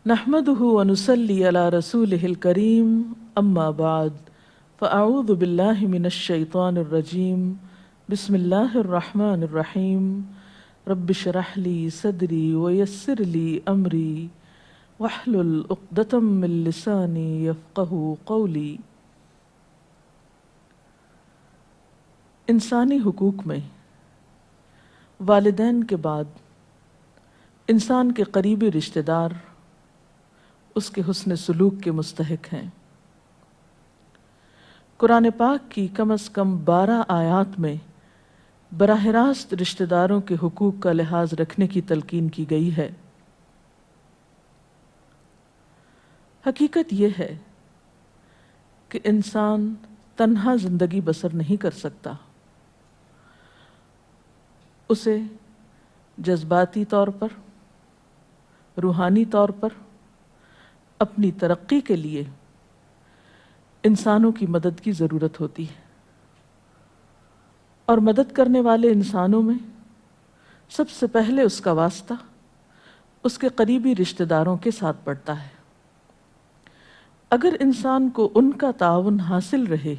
نحمده ونصلي على رسوله الكريم أما بعد فأعوذ بالله من الشيطان الرجيم بسم الله الرحمن الرحيم رب اشرح لي صدري ويسر لي أمري واحلل عقدة من لساني يفقهوا قولي۔ انسانی حقوق میں والدین کے بعد انسان کے قریبی رشتہ دار اس کے حسن سلوک کے مستحق ہیں۔ قرآن پاک کی کم از کم 12 آیات میں براہ راست رشتہ داروں کے حقوق کا لحاظ رکھنے کی تلقین کی گئی ہے۔ حقیقت یہ ہے کہ انسان تنہا زندگی بسر نہیں کر سکتا، اسے جذباتی طور پر، روحانی طور پر اپنی ترقی کے لیے انسانوں کی مدد کی ضرورت ہوتی ہے، اور مدد کرنے والے انسانوں میں سب سے پہلے اس کا واسطہ اس کے قریبی رشتہ داروں کے ساتھ پڑتا ہے۔ اگر انسان کو ان کا تعاون حاصل رہے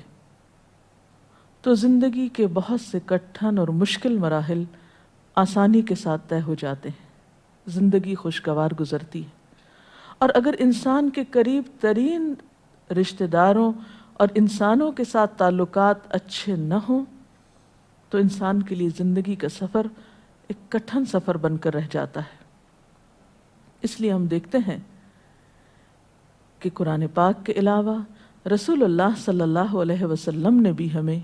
تو زندگی کے بہت سے کٹھن اور مشکل مراحل آسانی کے ساتھ طے ہو جاتے ہیں، زندگی خوشگوار گزرتی ہے۔ اور اگر انسان کے قریب ترین رشتہ داروں اور انسانوں کے ساتھ تعلقات اچھے نہ ہوں تو انسان کے لیے زندگی کا سفر ایک کٹھن سفر بن کر رہ جاتا ہے۔ اس لیے ہم دیکھتے ہیں کہ قرآن پاک کے علاوہ رسول اللہ صلی اللہ علیہ وسلم نے بھی ہمیں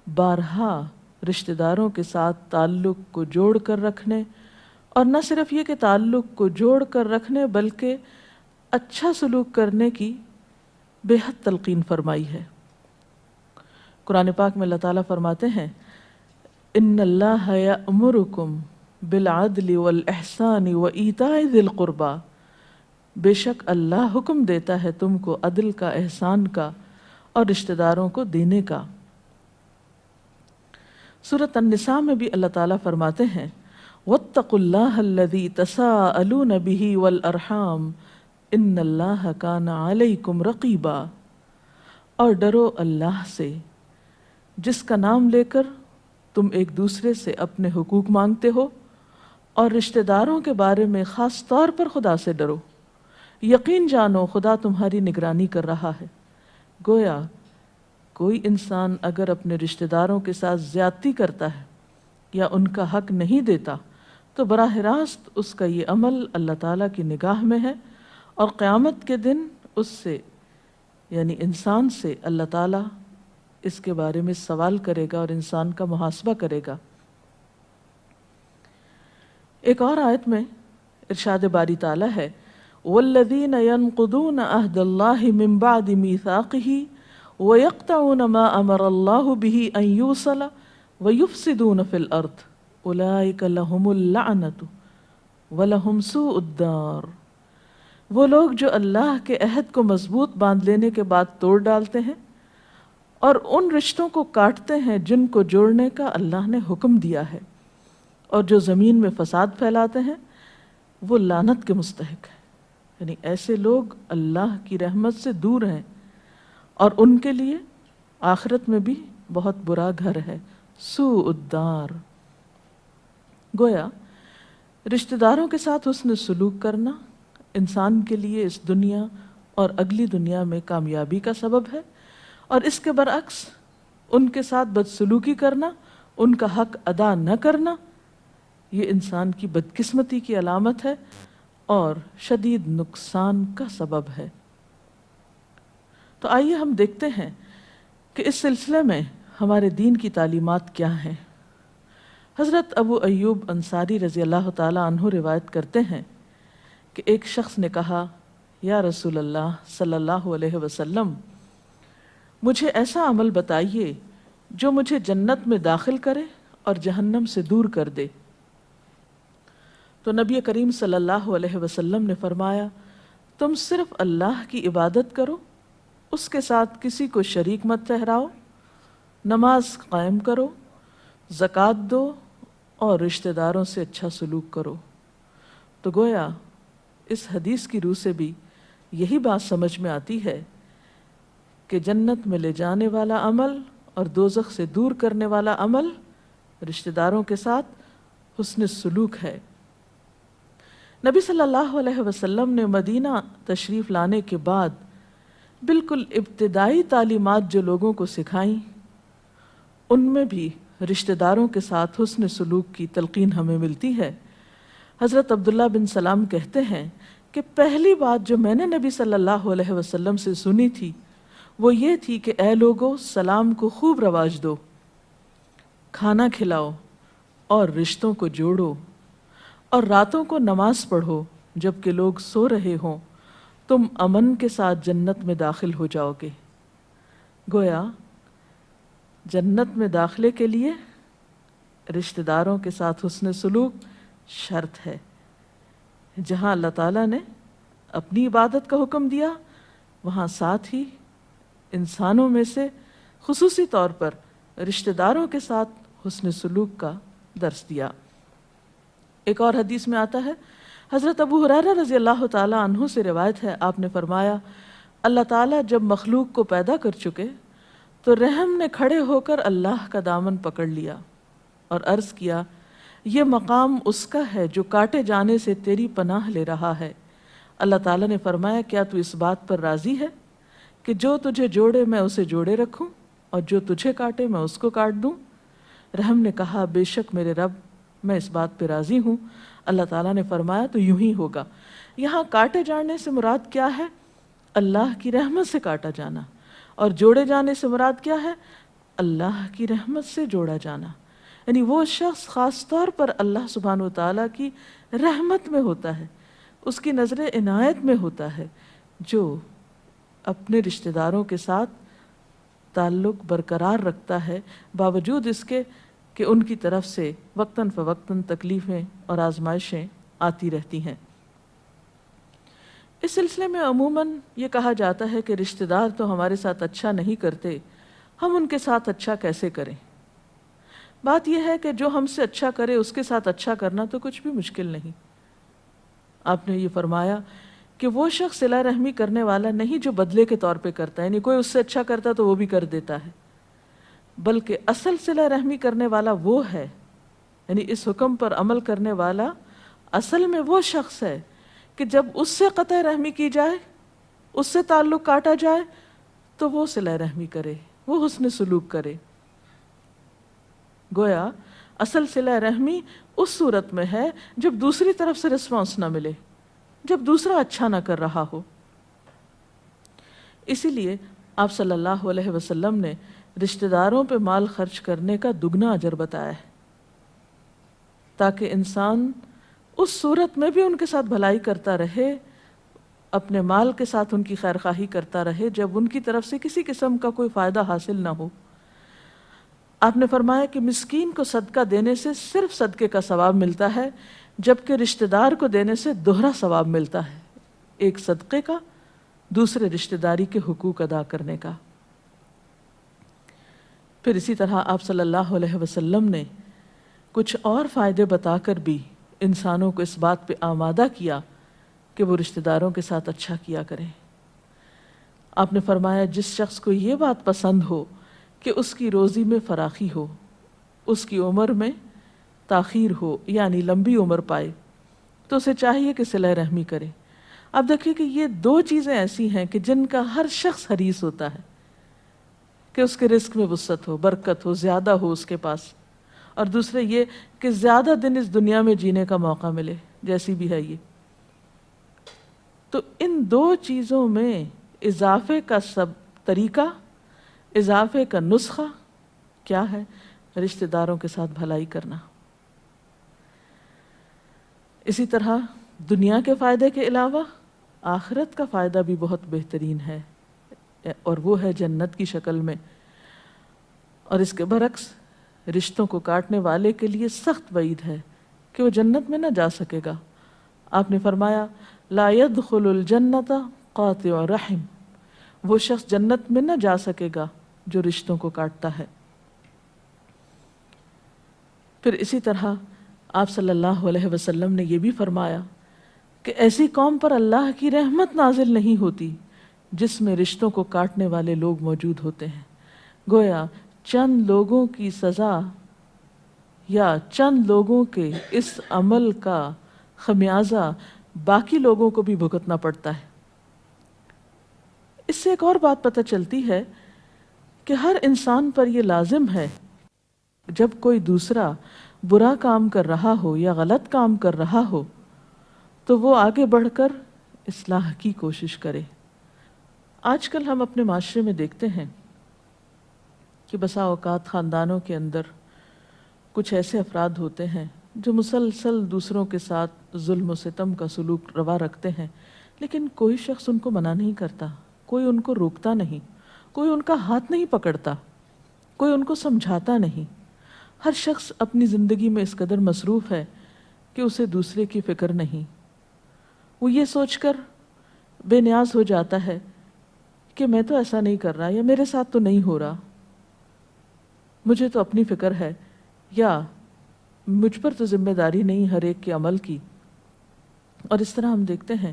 بارہا رشتہ داروں کے ساتھ تعلق کو جوڑ کر رکھنے، اور نہ صرف یہ کہ تعلق کو جوڑ کر رکھنے بلکہ اچھا سلوک کرنے کی بے حد تلقین فرمائی ہے۔ قرآن پاک میں اللہ تعالیٰ فرماتے ہیں ان اللہ یأمرکم بالعدل والاحسان وایتاء ذی القربی، بے شک اللہ حکم دیتا ہے تم کو عدل کا، احسان کا اور رشتہ داروں کو دینے کا۔ سورۃ النساء میں بھی اللہ تعالیٰ فرماتے ہیں واتقوا اللہ الذی تساءلون بہ والارحام ان اللہ کان علیکم رقیبا، اور ڈرو اللہ سے جس کا نام لے کر تم ایک دوسرے سے اپنے حقوق مانگتے ہو، اور رشتہ داروں کے بارے میں خاص طور پر خدا سے ڈرو، یقین جانو خدا تمہاری نگرانی کر رہا ہے۔ گویا کوئی انسان اگر اپنے رشتہ داروں کے ساتھ زیادتی کرتا ہے یا ان کا حق نہیں دیتا تو براہ راست اس کا یہ عمل اللہ تعالیٰ کی نگاہ میں ہے، اور قیامت کے دن اس سے یعنی انسان سے اللہ تعالیٰ اس کے بارے میں سوال کرے گا اور انسان کا محاسبہ کرے گا۔ ایک اور آیت میں ارشاد باری تعالیٰ ہے والذین ینقضون عہد اللہ من بعد میثاقہ ویقطعون ما امر اللہ بہ ان یوصل ویفسدون فی الارض اولئک لہم اللعنۃ ولہم سوء الدار۔ وہ لوگ جو اللہ کے عہد کو مضبوط باندھ لینے کے بعد توڑ ڈالتے ہیں اور ان رشتوں کو کاٹتے ہیں جن کو جوڑنے کا اللہ نے حکم دیا ہے، اور جو زمین میں فساد پھیلاتے ہیں وہ لعنت کے مستحق ہیں۔ یعنی ایسے لوگ اللہ کی رحمت سے دور ہیں اور ان کے لیے آخرت میں بھی بہت برا گھر ہے، سوء الدار۔ گویا رشتہ داروں کے ساتھ حسن سلوک کرنا انسان کے لیے اس دنیا اور اگلی دنیا میں کامیابی کا سبب ہے، اور اس کے برعکس ان کے ساتھ بدسلوکی کرنا، ان کا حق ادا نہ کرنا، یہ انسان کی بدقسمتی کی علامت ہے اور شدید نقصان کا سبب ہے۔ تو آئیے ہم دیکھتے ہیں کہ اس سلسلے میں ہمارے دین کی تعلیمات کیا ہیں۔ حضرت ابو ایوب انصاری رضی اللہ تعالی عنہ روایت کرتے ہیں کہ ایک شخص نے کہا یا رسول اللہ صلی اللہ علیہ وسلم، مجھے ایسا عمل بتائیے جو مجھے جنت میں داخل کرے اور جہنم سے دور کر دے۔ تو نبی کریم صلی اللہ علیہ وسلم نے فرمایا تم صرف اللہ کی عبادت کرو، اس کے ساتھ کسی کو شریک مت ٹھہراؤ، نماز قائم کرو، زکوٰۃ دو اور رشتہ داروں سے اچھا سلوک کرو۔ تو گویا اس حدیث کی روح سے بھی یہی بات سمجھ میں آتی ہے کہ جنت میں لے جانے والا عمل اور دوزخ سے دور کرنے والا عمل رشتہ داروں کے ساتھ حسن سلوک ہے۔ نبی صلی اللہ علیہ وسلم نے مدینہ تشریف لانے کے بعد بالکل ابتدائی تعلیمات جو لوگوں کو سکھائیں، ان میں بھی رشتہ داروں کے ساتھ حسن سلوک کی تلقین ہمیں ملتی ہے۔ حضرت عبداللہ بن سلام کہتے ہیں کہ پہلی بات جو میں نے نبی صلی اللہ علیہ وسلم سے سنی تھی وہ یہ تھی کہ اے لوگو، سلام کو خوب رواج دو، کھانا کھلاؤ اور رشتوں کو جوڑو، اور راتوں کو نماز پڑھو جب کہ لوگ سو رہے ہوں، تم امن کے ساتھ جنت میں داخل ہو جاؤ گے۔ گویا جنت میں داخلے کے لیے رشتہ داروں کے ساتھ حسن سلوک شرط ہے۔ جہاں اللہ تعالیٰ نے اپنی عبادت کا حکم دیا، وہاں ساتھ ہی انسانوں میں سے خصوصی طور پر رشتہ داروں کے ساتھ حسن سلوک کا درس دیا۔ ایک اور حدیث میں آتا ہے، حضرت ابو ہریرہ رضی اللہ تعالیٰ عنہ سے روایت ہے، آپ نے فرمایا اللہ تعالیٰ جب مخلوق کو پیدا کر چکے تو رحم نے کھڑے ہو کر اللہ کا دامن پکڑ لیا اور عرض کیا، یہ مقام اس کا ہے جو کاٹے جانے سے تیری پناہ لے رہا ہے۔ اللہ تعالیٰ نے فرمایا، کیا تو اس بات پر راضی ہے کہ جو تجھے جوڑے میں اسے جوڑے رکھوں اور جو تجھے کاٹے میں اس کو کاٹ دوں؟ رحم نے کہا، بے شک میرے رب، میں اس بات پہ راضی ہوں۔ اللہ تعالیٰ نے فرمایا، تو یوں ہی ہوگا۔ یہاں کاٹے جانے سے مراد کیا ہے؟ اللہ کی رحمت سے کاٹا جانا، اور جوڑے جانے سے مراد کیا ہے؟ اللہ کی رحمت سے جوڑا جانا۔ یعنی وہ شخص خاص طور پر اللہ سبحانہ و تعالیٰ کی رحمت میں ہوتا ہے، اس کی نظر عنایت میں ہوتا ہے، جو اپنے رشتہ داروں کے ساتھ تعلق برقرار رکھتا ہے، باوجود اس کے کہ ان کی طرف سے وقتاً فوقتاً تکلیفیں اور آزمائشیں آتی رہتی ہیں۔ اس سلسلے میں عموماً یہ کہا جاتا ہے کہ رشتہ دار تو ہمارے ساتھ اچھا نہیں کرتے، ہم ان کے ساتھ اچھا کیسے کریں؟ بات یہ ہے کہ جو ہم سے اچھا کرے اس کے ساتھ اچھا کرنا تو کچھ بھی مشکل نہیں۔ آپ نے یہ فرمایا کہ وہ شخص صلہ رحمی کرنے والا نہیں جو بدلے کے طور پہ کرتا ہے، یعنی کوئی اس سے اچھا کرتا تو وہ بھی کر دیتا ہے، بلکہ اصل صلہ رحمی کرنے والا وہ ہے، یعنی اس حکم پر عمل کرنے والا اصل میں وہ شخص ہے کہ جب اس سے قطع رحمی کی جائے، اس سے تعلق کاٹا جائے تو وہ صلہ رحمی کرے، وہ حسن سلوک کرے۔ گویا اصل صلہ رحمی اس صورت میں ہے جب دوسری طرف سے رسپانس نہ ملے، جب دوسرا اچھا نہ کر رہا ہو۔ اسی لیے آپ صلی اللہ علیہ وسلم نے رشتہ داروں پہ مال خرچ کرنے کا دگنا اجر بتایا ہے، تاکہ انسان اس صورت میں بھی ان کے ساتھ بھلائی کرتا رہے، اپنے مال کے ساتھ ان کی خیرخواہی کرتا رہے جب ان کی طرف سے کسی قسم کا کوئی فائدہ حاصل نہ ہو۔ آپ نے فرمایا کہ مسکین کو صدقہ دینے سے صرف صدقے کا ثواب ملتا ہے، جبکہ رشتہ دار کو دینے سے دوہرا ثواب ملتا ہے، ایک صدقے کا، دوسرے رشتہ داری کے حقوق ادا کرنے کا۔ پھر اسی طرح آپ صلی اللہ علیہ وسلم نے کچھ اور فائدے بتا کر بھی انسانوں کو اس بات پہ آمادہ کیا کہ وہ رشتہ داروں کے ساتھ اچھا کیا کریں۔ آپ نے فرمایا، جس شخص کو یہ بات پسند ہو کہ اس کی روزی میں فراخی ہو، اس کی عمر میں تاخیر ہو، یعنی لمبی عمر پائے، تو اسے چاہیے کہ صلہ رحمی کرے۔ اب دیکھیے کہ یہ دو چیزیں ایسی ہیں کہ جن کا ہر شخص حریص ہوتا ہے کہ اس کے رزق میں وسعت ہو، برکت ہو، زیادہ ہو اس کے پاس، اور دوسرے یہ کہ زیادہ دن اس دنیا میں جینے کا موقع ملے، جیسی بھی ہے یہ۔ تو ان دو چیزوں میں اضافے کا سب طریقہ، اضافے کا نسخہ کیا ہے؟ رشتہ داروں کے ساتھ بھلائی کرنا۔ اسی طرح دنیا کے فائدے کے علاوہ آخرت کا فائدہ بھی بہت بہترین ہے، اور وہ ہے جنت کی شکل میں۔ اور اس کے برعکس رشتوں کو کاٹنے والے کے لیے سخت وعید ہے کہ وہ جنت میں نہ جا سکے گا۔ آپ نے فرمایا، لا يدخل الجنت قاطع رحم، وہ شخص جنت میں نہ جا سکے گا جو رشتوں کو کاٹتا ہے۔ پھر اسی طرح آپ صلی اللہ علیہ وسلم نے یہ بھی فرمایا کہ ایسی قوم پر اللہ کی رحمت نازل نہیں ہوتی جس میں رشتوں کو کاٹنے والے لوگ موجود ہوتے ہیں۔ گویا چند لوگوں کی سزا یا چند لوگوں کے اس عمل کا خمیازہ باقی لوگوں کو بھی بھگتنا پڑتا ہے۔ اس سے ایک اور بات پتہ چلتی ہے کہ ہر انسان پر یہ لازم ہے جب کوئی دوسرا برا کام کر رہا ہو یا غلط کام کر رہا ہو تو وہ آگے بڑھ کر اصلاح کی کوشش کرے۔ آج کل ہم اپنے معاشرے میں دیکھتے ہیں کہ بسا اوقات خاندانوں کے اندر کچھ ایسے افراد ہوتے ہیں جو مسلسل دوسروں کے ساتھ ظلم و ستم کا سلوک روا رکھتے ہیں، لیکن کوئی شخص ان کو منع نہیں کرتا، کوئی ان کو روکتا نہیں، کوئی ان کا ہاتھ نہیں پکڑتا، کوئی ان کو سمجھاتا نہیں۔ ہر شخص اپنی زندگی میں اس قدر مصروف ہے کہ اسے دوسرے کی فکر نہیں۔ وہ یہ سوچ کر بے نیاز ہو جاتا ہے کہ میں تو ایسا نہیں کر رہا، یا میرے ساتھ تو نہیں ہو رہا، مجھے تو اپنی فکر ہے، یا مجھ پر تو ذمہ داری نہیں ہر ایک کے عمل کی۔ اور اس طرح ہم دیکھتے ہیں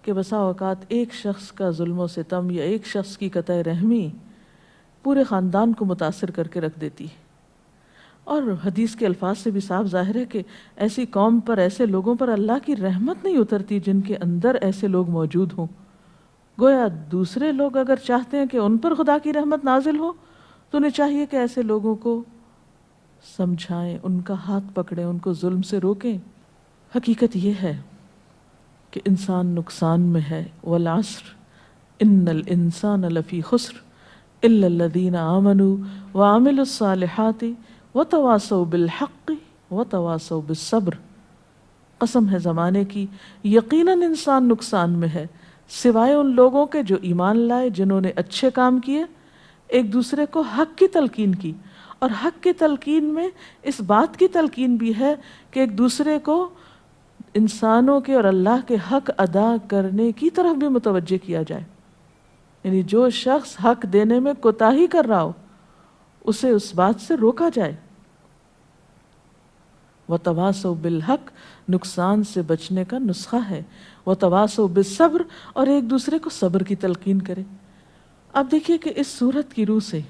کہ بسا اوقات ایک شخص کا ظلم و ستم یا ایک شخص کی قطع رحمی پورے خاندان کو متاثر کر کے رکھ دیتی ہے۔ اور حدیث کے الفاظ سے بھی صاف ظاہر ہے کہ ایسی قوم پر، ایسے لوگوں پر اللہ کی رحمت نہیں اترتی جن کے اندر ایسے لوگ موجود ہوں۔ گویا دوسرے لوگ اگر چاہتے ہیں کہ ان پر خدا کی رحمت نازل ہو تو انہیں چاہیے کہ ایسے لوگوں کو سمجھائیں، ان کا ہاتھ پکڑیں، ان کو ظلم سے روکیں۔ حقیقت یہ ہے کہ انسان نقصان میں ہے۔ والعصر ان الانسان لفی خسر الا الذین آمنوا وعملوا الصالحات وتواصوا بالحق وتواصوا بالصبر۔ قسم ہے زمانے کی، یقیناً انسان نقصان میں ہے سوائے ان لوگوں کے جو ایمان لائے، جنہوں نے اچھے کام کیے، ایک دوسرے کو حق کی تلقین کی۔ اور حق کی تلقین میں اس بات کی تلقین بھی ہے کہ ایک دوسرے کو انسانوں کے اور اللہ کے حق ادا کرنے کی طرف بھی متوجہ کیا جائے۔ یعنی جو شخص حق دینے میں کوتاہی کر رہا ہو اسے اس بات سے روکا جائے۔ وَتَوَاصَوْا بِالْحَقِّ نقصان سے بچنے کا نسخہ ہے، وَتَوَاصَوْا بِالصَّبْرِ اور ایک دوسرے کو صبر کی تلقین کرے۔ اب دیکھیے کہ اس صورت کی روح سے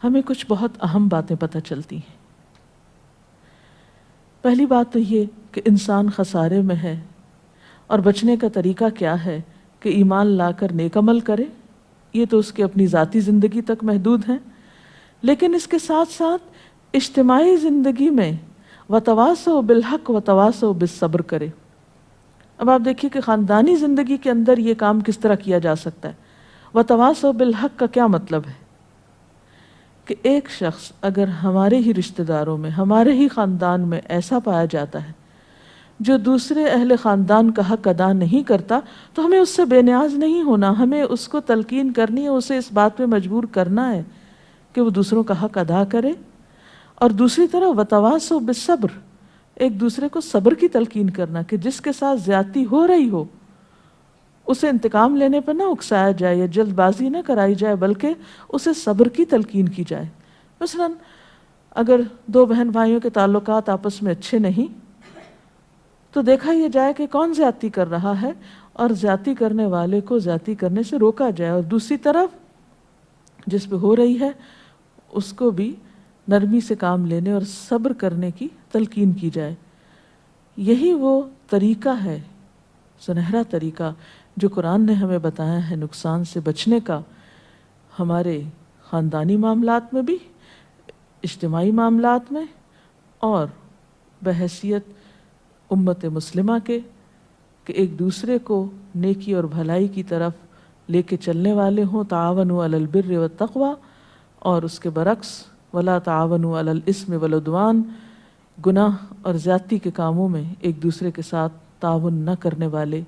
ہمیں کچھ بہت اہم باتیں پتہ چلتی ہیں۔ پہلی بات تو یہ کہ انسان خسارے میں ہے، اور بچنے کا طریقہ کیا ہے کہ ایمان لا کر نیک عمل کرے۔ یہ تو اس کے اپنی ذاتی زندگی تک محدود ہیں، لیکن اس کے ساتھ ساتھ اجتماعی زندگی میں وتواصوا بالحق وتواصوا بالصبر کرے۔ اب آپ دیکھیے کہ خاندانی زندگی کے اندر یہ کام کس طرح کیا جا سکتا ہے۔ وتواصوا بالحق کا کیا مطلب ہے کہ ایک شخص اگر ہمارے ہی رشتہ داروں میں، ہمارے ہی خاندان میں ایسا پایا جاتا ہے جو دوسرے اہل خاندان کا حق ادا نہیں کرتا، تو ہمیں اس سے بے نیاز نہیں ہونا، ہمیں اس کو تلقین کرنی ہے، اسے اس بات پہ مجبور کرنا ہے کہ وہ دوسروں کا حق ادا کرے۔ اور دوسری طرف وتواصوا بالصبر، ایک دوسرے کو صبر کی تلقین کرنا کہ جس کے ساتھ زیادتی ہو رہی ہو اسے انتقام لینے پر نہ اکسایا جائے یا جلد بازی نہ کرائی جائے، بلکہ اسے صبر کی تلقین کی جائے۔ مثلا اگر دو بہن بھائیوں کے تعلقات آپس میں اچھے نہیں تو دیکھا یہ جائے کہ کون زیادتی کر رہا ہے اور زیادتی کرنے والے کو زیادتی کرنے سے روکا جائے، اور دوسری طرف جس پہ ہو رہی ہے اس کو بھی نرمی سے کام لینے اور صبر کرنے کی تلقین کی جائے۔ یہی وہ طریقہ ہے، سنہرا طریقہ جو قرآن نے ہمیں بتایا ہے نقصان سے بچنے کا، ہمارے خاندانی معاملات میں بھی، اجتماعی معاملات میں، اور بحیثیت امت مسلمہ کے، کہ ایک دوسرے کو نیکی اور بھلائی کی طرف لے کے چلنے والے ہوں۔ تعاونوا علی البر والتقوی، اور اس کے برعکس ولا تعاونوا علی الاثم والعدوان، گناہ اور زیادتی کے کاموں میں ایک دوسرے کے ساتھ تعاون نہ کرنے والے۔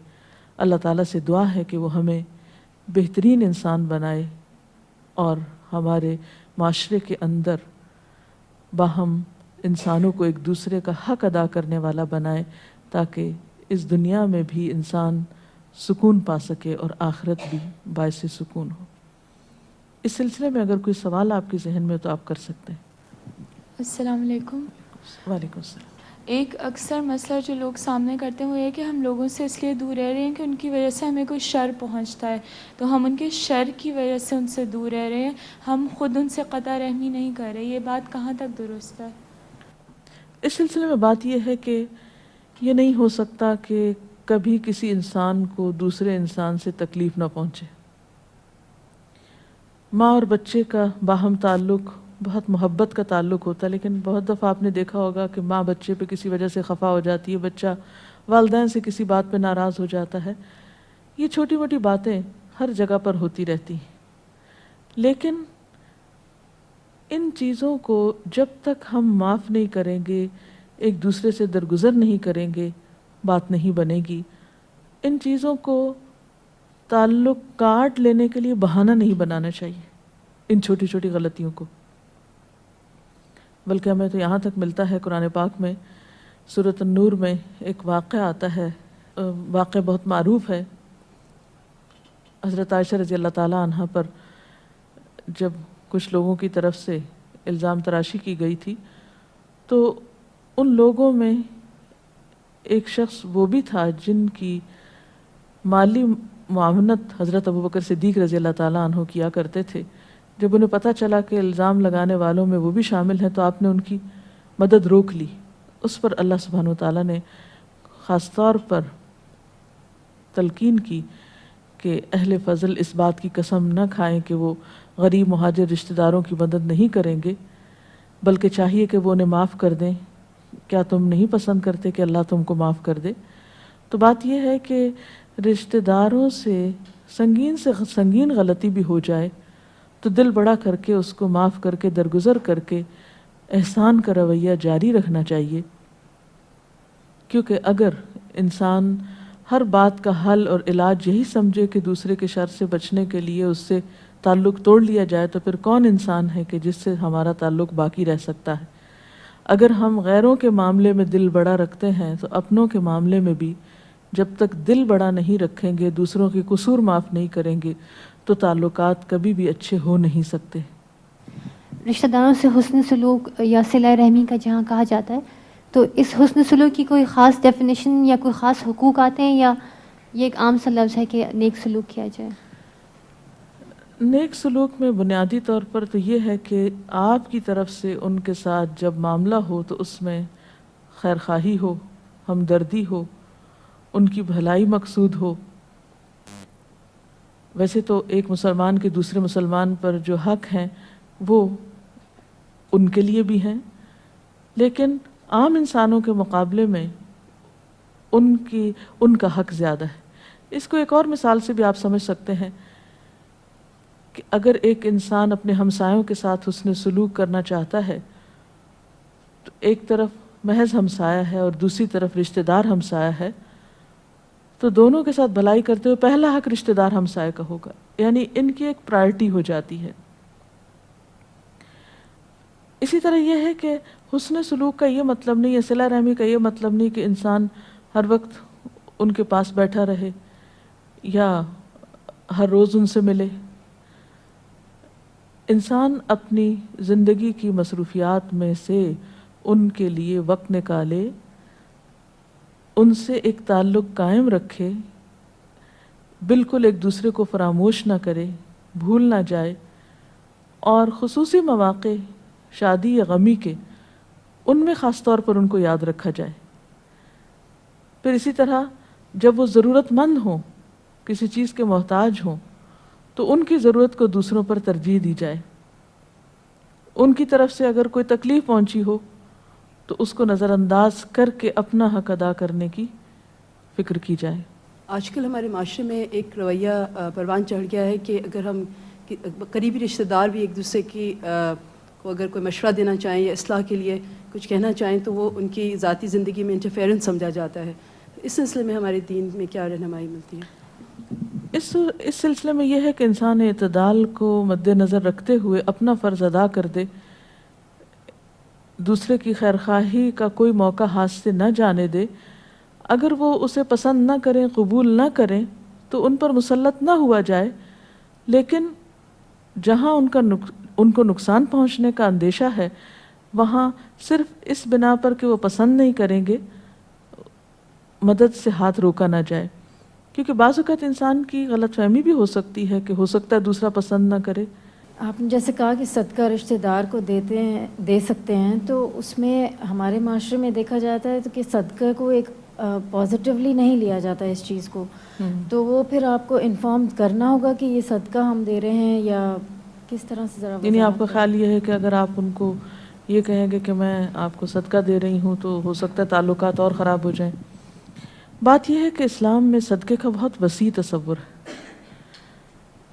اللہ تعالیٰ سے دعا ہے کہ وہ ہمیں بہترین انسان بنائے اور ہمارے معاشرے کے اندر باہم انسانوں کو ایک دوسرے کا حق ادا کرنے والا بنائے، تاکہ اس دنیا میں بھی انسان سکون پا سکے اور آخرت بھی باعث سکون ہو۔ اس سلسلے میں اگر کوئی سوال آپ کے ذہن میں تو آپ کر سکتے ہیں۔ السلام علیکم۔ وعلیکم السلام۔ ایک اکثر مسئلہ جو لوگ سامنے کرتے ہیں وہ یہ کہ ہم لوگوں سے اس لیے دور رہ رہے ہیں کہ ان کی وجہ سے ہمیں کوئی شر پہنچتا ہے، تو ہم ان کے شر کی وجہ سے ان سے دور رہ رہے ہیں، ہم خود ان سے قطع رحمی نہیں کر رہے. یہ بات کہاں تک درست ہے؟ اس سلسلے میں بات یہ ہے کہ یہ نہیں ہو سکتا کہ کبھی کسی انسان کو دوسرے انسان سے تکلیف نہ پہنچے. ماں اور بچے کا باہم تعلق بہت محبت کا تعلق ہوتا ہے، لیکن بہت دفعہ آپ نے دیکھا ہوگا کہ ماں بچے پہ کسی وجہ سے خفا ہو جاتی ہے، بچہ والدین سے کسی بات پہ ناراض ہو جاتا ہے. یہ چھوٹی موٹی باتیں ہر جگہ پر ہوتی رہتی ہیں، لیکن ان چیزوں کو جب تک ہم معاف نہیں کریں گے، ایک دوسرے سے درگزر نہیں کریں گے، بات نہیں بنے گی. ان چیزوں کو تعلق کاٹ لینے کے لیے بہانہ نہیں بنانا چاہیے، ان چھوٹی چھوٹی غلطیوں کو. بلکہ ہمیں تو یہاں تک ملتا ہے قرآن پاک میں، سورۃ النور میں ایک واقعہ آتا ہے، واقعہ بہت معروف ہے. حضرت عائشہ رضی اللہ تعالیٰ عنہ پر جب کچھ لوگوں کی طرف سے الزام تراشی کی گئی تھی، تو ان لوگوں میں ایک شخص وہ بھی تھا جن کی مالی معاونت حضرت ابوبکر صدیق رضی اللہ تعالیٰ عنہ کیا کرتے تھے. جب انہیں پتہ چلا کہ الزام لگانے والوں میں وہ بھی شامل ہیں، تو آپ نے ان کی مدد روک لی. اس پر اللہ سبحانہ وتعالیٰ نے خاص طور پر تلقین کی کہ اہل فضل اس بات کی قسم نہ کھائیں کہ وہ غریب مہاجر رشتہ داروں کی مدد نہیں کریں گے، بلکہ چاہیے کہ وہ انہیں معاف کر دیں. کیا تم نہیں پسند کرتے کہ اللہ تم کو معاف کر دے؟ تو بات یہ ہے کہ رشتہ داروں سے سنگین غلطی بھی ہو جائے تو دل بڑا کر کے اس کو معاف کر کے درگزر کر کے احسان کا رویہ جاری رکھنا چاہیے. کیونکہ اگر انسان ہر بات کا حل اور علاج یہی سمجھے کہ دوسرے کے شر سے بچنے کے لیے اس سے تعلق توڑ لیا جائے، تو پھر کون انسان ہے کہ جس سے ہمارا تعلق باقی رہ سکتا ہے؟ اگر ہم غیروں کے معاملے میں دل بڑا رکھتے ہیں تو اپنوں کے معاملے میں بھی جب تک دل بڑا نہیں رکھیں گے، دوسروں کے قصور معاف نہیں کریں گے، تو تعلقات کبھی بھی اچھے ہو نہیں سکتے. رشتہ داروں سے حسن سلوک یا صلہ رحمی کا جہاں کہا جاتا ہے، تو اس حسن سلوک کی کوئی خاص ڈیفینیشن یا کوئی خاص حقوق آتے ہیں، یا یہ ایک عام سا لفظ ہے کہ نیک سلوک کیا جائے؟ نیک سلوک میں بنیادی طور پر تو یہ ہے کہ آپ کی طرف سے ان کے ساتھ جب معاملہ ہو تو اس میں خیر خواہی ہو، ہمدردی ہو، ان کی بھلائی مقصود ہو. ویسے تو ایک مسلمان کے دوسرے مسلمان پر جو حق ہیں وہ ان کے لیے بھی ہیں، لیکن عام انسانوں کے مقابلے میں ان کا حق زیادہ ہے. اس کو ایک اور مثال سے بھی آپ سمجھ سکتے ہیں کہ اگر ایک انسان اپنے ہمسایوں کے ساتھ حسن سلوک کرنا چاہتا ہے تو ایک طرف محض ہمسایہ ہے اور دوسری طرف رشتہ دار ہمسایہ ہے، تو دونوں کے ساتھ بھلائی کرتے ہوئے پہلا حق رشتہ دار ہمسایہ کا ہوگا، یعنی ان کی ایک پرائرٹی ہو جاتی ہے. اسی طرح یہ ہے کہ حسن سلوک کا یہ مطلب نہیں ہے، صلہ رحمی کا یہ مطلب نہیں کہ انسان ہر وقت ان کے پاس بیٹھا رہے یا ہر روز ان سے ملے. انسان اپنی زندگی کی مصروفیات میں سے ان کے لیے وقت نکالے، ان سے ایک تعلق قائم رکھے، بالکل ایک دوسرے کو فراموش نہ کرے، بھول نہ جائے، اور خصوصی مواقع شادی یا غمی کے ان میں خاص طور پر ان کو یاد رکھا جائے. پھر اسی طرح جب وہ ضرورت مند ہوں، کسی چیز کے محتاج ہوں، تو ان کی ضرورت کو دوسروں پر ترجیح دی جائے. ان کی طرف سے اگر کوئی تکلیف پہنچی ہو تو اس کو نظر انداز کر کے اپنا حق ادا کرنے کی فکر کی جائے. آج کل ہمارے معاشرے میں ایک رویہ پروان چڑھ گیا ہے کہ اگر ہم قریبی رشتہ دار بھی ایک دوسرے کی کو اگر کوئی مشورہ دینا چاہیں یا اصلاح کے لیے کچھ کہنا چاہیں تو وہ ان کی ذاتی زندگی میں انٹرفیئرنس سمجھا جاتا ہے. اس سلسلے میں ہمارے دین میں کیا رہنمائی ملتی ہے؟ اس سلسلے میں یہ ہے کہ انسان اعتدال کو مد نظر رکھتے ہوئے اپنا فرض ادا کر دے، دوسرے کی خیرخواہی کا کوئی موقع ہاتھ سے نہ جانے دے. اگر وہ اسے پسند نہ کریں، قبول نہ کریں، تو ان پر مسلط نہ ہوا جائے، لیکن جہاں ان کو نقصان پہنچنے کا اندیشہ ہے وہاں صرف اس بنا پر کہ وہ پسند نہیں کریں گے مدد سے ہاتھ روکا نہ جائے، کیونکہ بعض اوقات انسان کی غلط فہمی بھی ہو سکتی ہے کہ ہو سکتا ہے دوسرا پسند نہ کرے۔ آپ نے جیسے کہا کہ صدقہ رشتہ دار کو دے سکتے ہیں، تو اس میں ہمارے معاشرے میں دیکھا جاتا ہے کہ صدقہ کو ایک پازیٹیولی نہیں لیا جاتا ہے اس چیز کو، تو وہ پھر آپ کو انفارم کرنا ہوگا کہ یہ صدقہ ہم دے رہے ہیں، یا کس طرح سے ذرا یعنی آپ کا خیال یہ ہے کہ اگر آپ ان کو یہ کہیں گے کہ میں آپ کو صدقہ دے رہی ہوں تو ہو سکتا ہے تعلقات اور خراب ہو جائیں؟ بات یہ ہے کہ اسلام میں صدقے کا بہت وسیع تصور ہے۔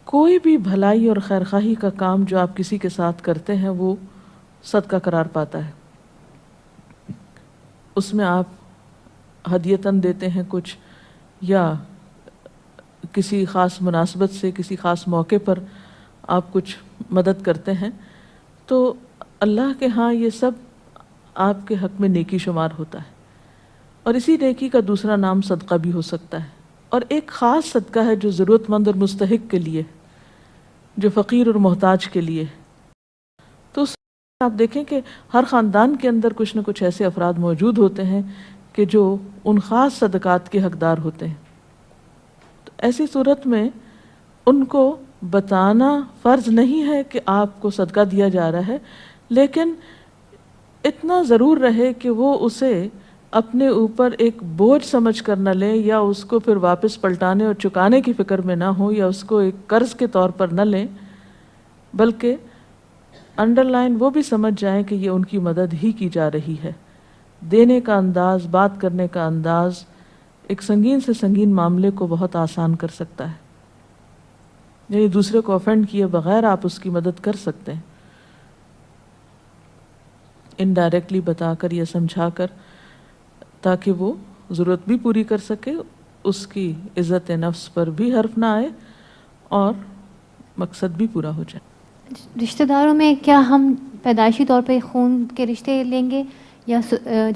کوئی بھی بھلائی اور خیرخواہی کا کام جو آپ کسی کے ساتھ کرتے ہیں وہ صدقہ قرار پاتا ہے۔ اس میں آپ ہدیتاً دیتے ہیں کچھ، یا کسی خاص مناسبت سے کسی خاص موقع پر آپ کچھ مدد کرتے ہیں، تو اللہ کے ہاں یہ سب آپ کے حق میں نیکی شمار ہوتا ہے، اور اسی نیکی کا دوسرا نام صدقہ بھی ہو سکتا ہے۔ اور ایک خاص صدقہ ہے جو ضرورت مند اور مستحق کے لیے، جو فقیر اور محتاج کے لیے۔ تو اس آپ دیکھیں کہ ہر خاندان کے اندر کچھ نہ کچھ ایسے افراد موجود ہوتے ہیں کہ جو ان خاص صدقات کے حقدار ہوتے ہیں۔ تو ایسی صورت میں ان کو بتانا فرض نہیں ہے کہ آپ کو صدقہ دیا جا رہا ہے، لیکن اتنا ضرور رہے کہ وہ اسے اپنے اوپر ایک بوجھ سمجھ کر نہ لیں، یا اس کو پھر واپس پلٹانے اور چکانے کی فکر میں نہ ہو، یا اس کو ایک قرض کے طور پر نہ لیں، بلکہ انڈر لائن وہ بھی سمجھ جائیں کہ یہ ان کی مدد ہی کی جا رہی ہے۔ دینے کا انداز، بات کرنے کا انداز ایک سنگین سے سنگین معاملے کو بہت آسان کر سکتا ہے، یعنی دوسرے کو افینڈ کیے بغیر آپ اس کی مدد کر سکتے ہیں، انڈائریکٹلی بتا کر یا سمجھا کر، تاکہ وہ ضرورت بھی پوری کر سکے، اس کی عزت نفس پر بھی حرف نہ آئے، اور مقصد بھی پورا ہو جائے۔ رشتہ داروں میں کیا ہم پیدائشی طور پہ خون کے رشتے لیں گے، یا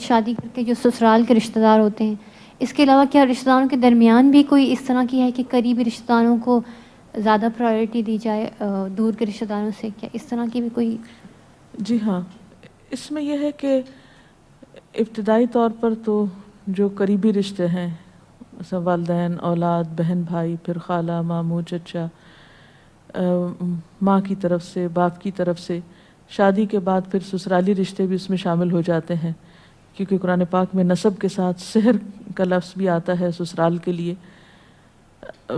شادی کر کے جو سسرال کے رشتہ دار ہوتے ہیں؟ اس کے علاوہ کیا رشتہ داروں کے درمیان بھی کوئی اس طرح کی ہے کہ قریبی رشتہ داروں کو زیادہ پرائیورٹی دی جائے دور کے رشتہ داروں سے؟ کیا اس طرح کی بھی کوئی؟ جی ہاں، اس میں یہ ہے کہ ابتدائی طور پر تو جو قریبی رشتے ہیں، مثلا والدین، اولاد، بہن بھائی، پھر خالہ، ماموں، چچا، ماں کی طرف سے، باپ کی طرف سے، شادی کے بعد پھر سسرالی رشتے بھی اس میں شامل ہو جاتے ہیں، کیونکہ قرآن پاک میں نسب کے ساتھ سحر کا لفظ بھی آتا ہے سسرال کے لیے۔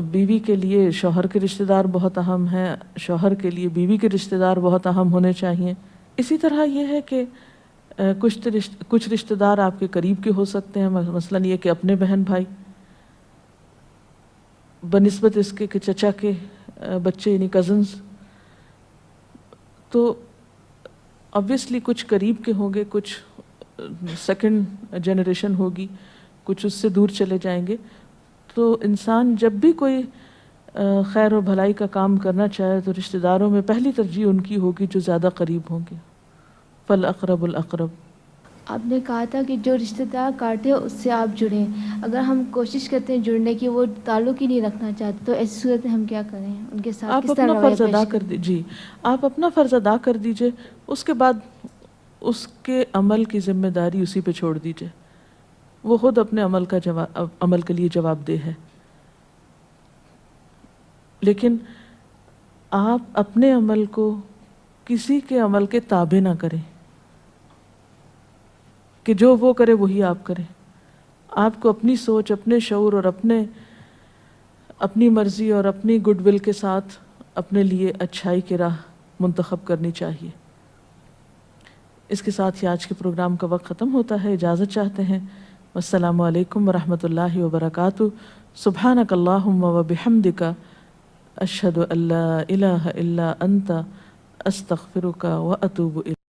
بیوی کے لیے شوہر کے رشتہ دار بہت اہم ہیں، شوہر کے لیے بیوی کے رشتہ دار بہت اہم ہونے چاہیے۔ اسی طرح یہ ہے کہ کچھ رشتہ دار آپ کے قریب کے ہو سکتے ہیں، مثلاً یہ کہ اپنے بہن بھائی، بنسبت اس کے کہ چچا کے بچے یعنی کزنز، تو obviously کچھ قریب کے ہوں گے، کچھ سیکنڈ جنریشن ہوگی، کچھ اس سے دور چلے جائیں گے۔ تو انسان جب بھی کوئی خیر و بھلائی کا کام کرنا چاہے تو رشتہ داروں میں پہلی ترجیح ان کی ہوگی جو زیادہ قریب ہوں گے، فالأقرب الأقرب۔ آپ نے کہا تھا کہ جو رشتہ دار کاٹے اس سے آپ جڑیں، اگر ہم کوشش کرتے ہیں جڑنے کی، وہ تعلق ہی نہیں رکھنا چاہتے، تو ایسی صورت میں ہم کیا کریں ان کے ساتھ؟ آپ اپنا فرض ادا کر دیجیے، جی آپ اپنا فرض ادا کر دیجیے، اس کے بعد اس کے عمل کی ذمہ داری اسی پہ چھوڑ دیجیے، وہ خود اپنے عمل کے لیے جواب دہ ہے۔ لیکن آپ اپنے عمل کو کسی کے عمل کے تابع نہ کریں کہ جو وہ کرے وہی آپ کریں۔ آپ کو اپنی سوچ، اپنے شعور اور اپنی مرضی اور اپنی گڈ ول کے ساتھ اپنے لیے اچھائی کی راہ منتخب کرنی چاہیے۔ اس کے ساتھ ہی آج کے پروگرام کا وقت ختم ہوتا ہے، اجازت چاہتے ہیں۔ والسلام علیکم ورحمۃ اللہ وبرکاتہ۔ سبحانک اللہم وبحمدک، اشہد ان لا الہ الا انت، استغفرک واتوب الیک۔